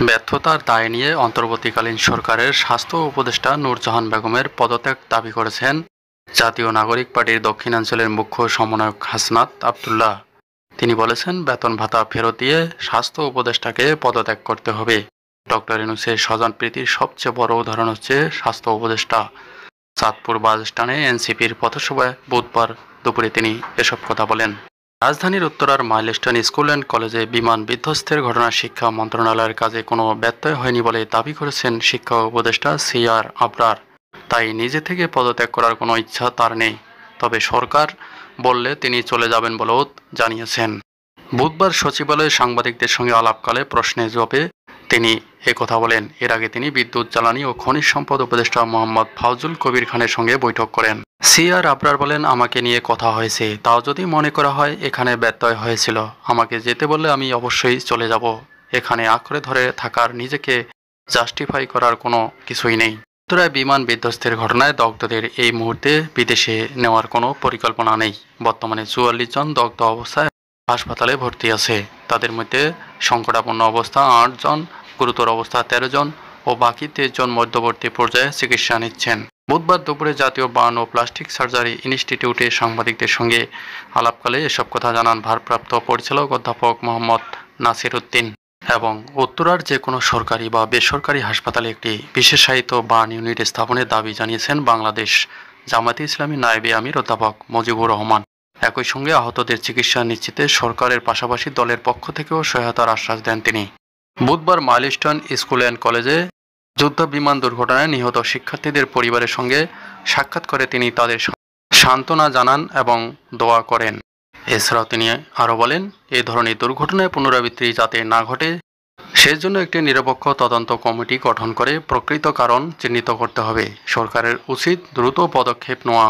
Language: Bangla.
ব্যর্থতার দায় নিয়ে অন্তর্বর্তীকালীন সরকারের স্বাস্থ্য উপদেষ্টা নূরজাহান বেগমের পদত্যাগ দাবি করেছেন জাতীয় নাগরিক পার্টির দক্ষিণাঞ্চলের মুখ্য সমন্বয়ক হাসনাত আব্দুল্লাহ। তিনি বলেছেন, বেতন ভাতা ফেরত দিয়ে স্বাস্থ্য উপদেষ্টাকে পদত্যাগ করতে হবে। ডক্টর ইউনূসের স্বজনপ্রীতির সবচেয়ে বড় উদাহরণ হচ্ছে স্বাস্থ্য উপদেষ্টা। চাঁদপুর বাসস্ট্যান্ডে এনসিপির পথসভায় বুধবার দুপুরে তিনি এসব কথা বলেন। রাজধানীর উত্তরার মাইলস্টোন স্কুল অ্যান্ড কলেজে বিমান বিধ্বস্তের ঘটনায় শিক্ষা মন্ত্রণালয়ের কাজে কোনো ব্যত্যয় হয়নি বলে দাবি করেছেন শিক্ষা উপদেষ্টা সিআর আবরার। তাই নিজে থেকে পদত্যাগ করার কোনো ইচ্ছা তার নেই, তবে সরকার বললে তিনি চলে যাবেন বলেও জানিয়েছেন। বুধবার সচিবালয়ে সাংবাদিকদের সঙ্গে আলাপকালে প্রশ্নের জবাবে তিনি একথা বলেন। এর আগে তিনি বিদ্যুৎ, জ্বালানি ও খনিজ সম্পদ উপদেষ্টা মোহাম্মদ ফাউজুল কবির খানের সঙ্গে বৈঠক করেন। সিআর আবরার বলেন, আমাকে নিয়ে কথা হয়েছে, তাও যদি মনে করা হয় এখানে ব্যত্যয় হয়েছিল, আমাকে যেতে বললে আমি অবশ্যই চলে যাব। এখানে আঁকড়ে ধরে থাকার, নিজেকে জাস্টিফাই করার কোনো কিছুই নেই। উত্তরায় বিমান বিধ্বস্তের ঘটনায় দগ্ধদের এই মুহূর্তে বিদেশে নেওয়ার কোনো পরিকল্পনা নেই। বর্তমানে 44 জন দগ্ধ অবস্থায় হাসপাতালে ভর্তি আছে। তাদের মধ্যে সংকটাপন্ন অবস্থা 8 জন, গুরুতর অবস্থা 13 জন ও বাকি 23 জন মধ্যবর্তী পর্যায়ে চিকিৎসা নিচ্ছেন। বুধবার দুপুরে জাতীয় বার্ন ও প্লাস্টিক সার্জারি ইনস্টিটিউটে সাংবাদিকদের সঙ্গে আলাপকালে এসব কথা জানান ভারপ্রাপ্ত পরিচালক অধ্যাপক মোহাম্মদ নাসির উদ্দিন। এবং উত্তরার যে কোনো সরকারি বা বেসরকারি হাসপাতালে একটি বিশেষায়িত বার্ন ইউনিট স্থাপনের দাবি জানিয়েছেন বাংলাদেশ জামায়াতে ইসলামী নায়েবে আমির অধ্যাপক মুজিবুর রহমান। একই সঙ্গে আহতদের চিকিৎসা নিশ্চিতে সরকারের পাশাপাশি দলের পক্ষ থেকেও সহায়তার আশ্বাস দেন তিনি। বুধবার মাইলস্টোন স্কুল অ্যান্ড কলেজে যুদ্ধ বিমান দুর্ঘটনায় নিহত শিক্ষার্থীদের পরিবারের সঙ্গে সাক্ষাৎ করে তিনি তাদের সান্ত্বনা জানান এবং দোয়া করেন। এছাড়াও তিনি আরও বলেন, এই ধরনের দুর্ঘটনায় পুনরাবৃত্তি যাতে না ঘটে সেজন্য একটি নিরপেক্ষ তদন্ত কমিটি গঠন করে প্রকৃত কারণ চিহ্নিত করতে হবে। সরকারের উচিত দ্রুত পদক্ষেপ নেওয়া।